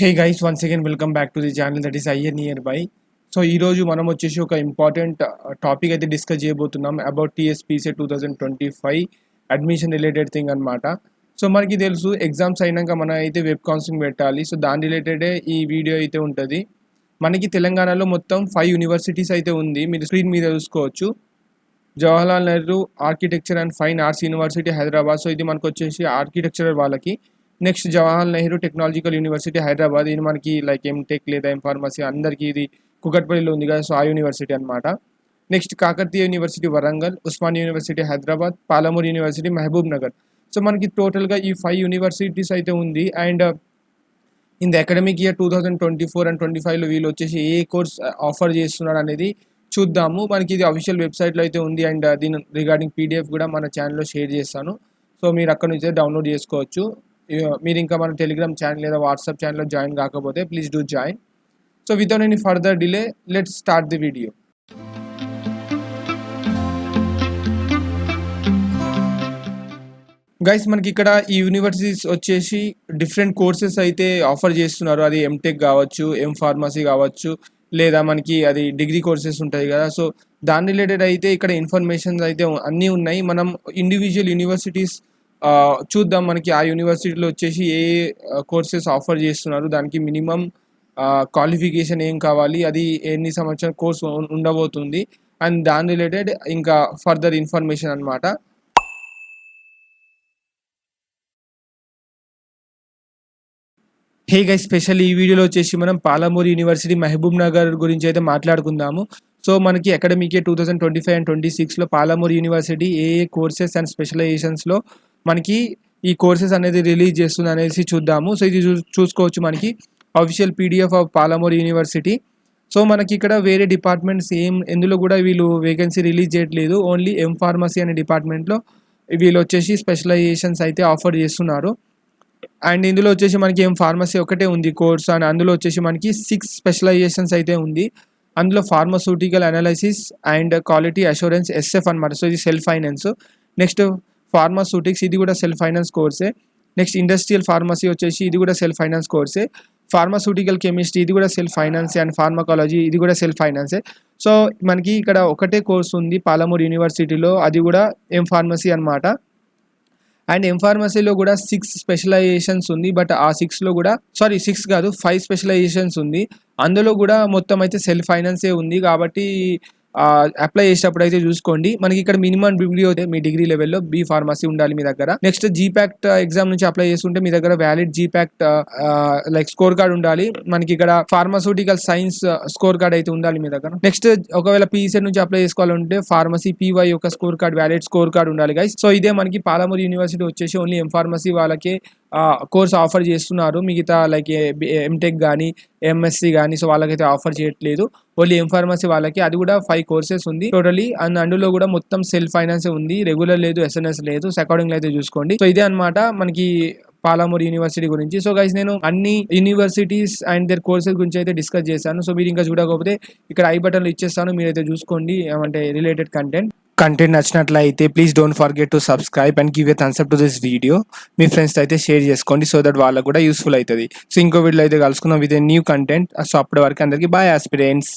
Hey guys, once again welcome back to the channel that is IR nearby. So ఈరోజు మనం వచ్చేసి ఒక important topic అయితే discuss చేయబోతున్నాం about T S P C 2025 admission related thing అనమాట. So మనకి తెలుసు ఎగ్జామ్స్ అయినాక మనం అయితే వెబ్ కౌన్సిలింగ్ పెట్టాలి. సో దాని రిలేటెడే ఈ వీడియో అయితే ఉంటుంది. మనకి తెలంగాణలో మొత్తం 5 యూనివర్సిటీస్ అయితే ఉంది, మీరు స్క్రీన్ మీద చూసుకోవచ్చు. Jawaharlal Nehru architecture and fine arts university Hyderabad. So ఇది మనకు వచ్చేసి ఆర్కిటెక్చర్ వాళ్ళకి. Next Jawaharlal Nehru technological university Hyderabad, ఇది మనకి లైక్ ఎంటెక్ లేదా ఎంఫార్మసీ అందరికీ ఇది కుకట్పల్లిలో ఉంది కదా, సో ఆ యూనివర్సిటీ అనమాట. Next Kakatiya university Warangal, Osmania university Hyderabad, Palamuru university Mahabubnagar. So మనకి టోటల్గా ఈ 5 యూనివర్సిటీస్ అయితే ఉంది. And in the academic year 2024 and 25లో వీళ్ళు వచ్చేసి ఏ కోర్స్ ఆఫర్ చేస్తున్నారు అనేది చూద్దాము. మనకి ఇది అఫీషియల్ వెబ్సైట్లో అయితే ఉంది. అండ్ దీని రిగార్డింగ్ పీడిఎఫ్ కూడా మన ఛానల్లో షేర్ చేస్తాను. సో మీరు అక్కడ నుంచి డౌన్లోడ్ చేసుకోవచ్చు. మీరు ఇంకా మన టెలిగ్రామ్ ఛానల్ లేదా వాట్సాప్ ఛానల్లో జాయిన్ కాకపోతే please do join. So without any further delay let's start the video. Guys మనకి ఇక్కడ ఈ యూనివర్సిటీస్ వచ్చేసి డిఫరెంట్ కోర్సెస్ అయితే ఆఫర్ చేస్తున్నారు. అది ఎంటెక్ కావచ్చు, ఎం ఫార్మసీ కావచ్చు, లేదా మనకి అది డిగ్రీ కోర్సెస్ ఉంటాయి కదా. సో దాని రిలేటెడ్ అయితే ఇక్కడ ఇన్ఫర్మేషన్స్ అయితే అన్నీ ఉన్నాయి. మనం ఇండివిజువల్ యూనివర్సిటీస్ చూద్దాం. మనకి ఆ యూనివర్సిటీలో వచ్చేసి ఏ కోర్సెస్ ఆఫర్ చేస్తున్నారు, దానికి మినిమం క్వాలిఫికేషన్ ఏం కావాలి, అది ఎన్ని సంవత్సరాల కోర్స్ ఉండబోతుంది, అండ్ దాని రిలేటెడ్ ఇంకా ఫర్దర్ ఇన్ఫర్మేషన్ అనమాట. హే గైస్, స్పెషల్ ఈ వీడియోలో వచ్చేసి మనం పాలమూరు యూనివర్సిటీ మహబూబ్ నగర్ గురించి అయితే మాట్లాడుకుందాము. సో మనకి అకాడమిక్ ఇయర్ 2025 అండ్ 26లో పాలమూరు యూనివర్సిటీ ఏ కోర్సెస్ అండ్ స్పెషలైజేషన్స్లో మనకి ఈ కోర్సెస్ అనేది రిలీజ్ చేస్తుంది అనేసి చూద్దాము. సో ఇది చూసుకోవచ్చు మనకి official PDF of Palamuru university. So మనకి ఇక్కడ వేరే డిపార్ట్మెంట్స్ ఎందులో కూడా వీళ్ళు వేకెన్సీ రిలీజ్ చేయట్లేదు. ఓన్లీ ఎం ఫార్మసీ అనే డిపార్ట్మెంట్లో వీళ్ళు వచ్చేసి స్పెషలైజేషన్స్ అయితే ఆఫర్ చేస్తున్నారు. అండ్ ఇందులో వచ్చేసి మనకి ఏం ఫార్మసీ ఒకటే ఉంది కోర్స్, అండ్ అందులో వచ్చేసి మనకి 6 స్పెషలైజేషన్స్ అయితే ఉంది. అందులో pharmaceutical analysis and quality assurance S F అనమాట. సో ఇది సెల్ఫ్ ఫైనాన్స్. నెక్స్ట్ ఫార్మాస్యూటిక్స్, ఇది కూడా సెల్ఫ్ ఫైనాన్స్ కోర్సే. నెక్స్ట్ ఇండస్ట్రియల్ ఫార్మసీ వచ్చేసి ఇది కూడా సెల్ఫ్ ఫైనాన్స్ కోర్సే. ఫార్మాస్యూటికల్ కెమిస్ట్రీ ఇది కూడా సెల్ఫ్ ఫైనాన్సే. అండ్ ఫార్మకాలజీ ఇది కూడా సెల్ఫ్ ఫైనాన్సే. సో మనకి ఇక్కడ ఒకటే కోర్స్ ఉంది పాలమూరు యూనివర్సిటీలో, అది కూడా ఎం ఫార్మసీ అనమాట. అండ్ ఎం ఫార్మసీలో కూడా 6 స్పెషలైజేషన్స్ ఉంది. బట్ ఆ 6లో కూడా 6 కాదు 5 స్పెషలైజేషన్స్ ఉంది. అందులో కూడా మొత్తం అయితే సెల్ఫ్ ఫైనాన్సే ఉంది. కాబట్టి అప్లై చేసేటప్పుడు అయితే చూసుకోండి. మనకి ఇక్కడ మినిమం డిగ్రీ అయితే మీ డిగ్రీ లెవెల్లో బి ఫార్మసీ ఉండాలి మీ దగ్గర. నెక్స్ట్ జీపాక్ట్ ఎగ్జామ్ నుంచి అప్లై చేసుకుంటే మీ దగ్గర వ్యాలిడ్ జీపాక్ట్ లైక్ స్కోర్ కార్డ్ ఉండాలి. మనకి ఇక్కడ ఫార్మాస్యూటికల్ సైన్స్ స్కోర్ కార్డ్ అయితే ఉండాలి మీ దగ్గర. నెక్స్ట్ ఒకవేళ పీసెట్ నుంచి అప్లై చేసుకోవాలంటే ఫార్మసీ పీవై యొక్క score card, valid score card ఉండాలి గైస్. సో ఇదే మనకి పాలమూరు యూనివర్సిటీ వచ్చేసి ఓన్లీ ఎం ఫార్మసీ వాళ్ళకే కోర్స్ ఆఫర్ చేస్తున్నారు. మిగతా లైక్ ఎంటెక్ కానీ ఎంఎస్సి కానీ సో వాళ్ళకైతే ఆఫర్ చేయట్లేదు. ఓన్లీ ఎం ఫార్మసీ వాళ్ళకి, అది కూడా 5 కోర్సెస్ ఉంది టోటలీ. అండ్ అందులో కూడా మొత్తం సెల్ఫ్ ఫైనాన్స్ ఉంది, రెగ్యులర్ లేదు, ఎస్ఎన్ఎస్ లేదు. అకార్డింగ్ అయితే చూసుకోండి. సో ఇదే అనమాట మనకి పాలమూరు యూనివర్సిటీ గురించి. సో గైస్ నేను అన్ని యూనివర్సిటీస్ అండ్ దేర్ కోర్సెస్ గురించి అయితే డిస్కస్ చేశాను. సో మీరు ఇంకా చూడకపోతే ఇక్కడ ఐ బటన్లో ఇచ్చేస్తాను, మీరైతే చూసుకోండి. ఏమంటే రిలేటెడ్ కంటెంట్ నచ్చినట్లయితే please don't forget to subscribe and give a thumbs up to this video. మీ ఫ్రెండ్స్ అయితే షేర్ చేసుకోండి సో దట్ వాళ్ళకు కూడా యూస్ఫుల్ అవుతుంది. సో ఇంకో వీడియోలో అయితే కలుసుకుందాం with a new content. So అప్పటి వరకు అందరికీ బాయ్ ఆస్పిరెంట్స్.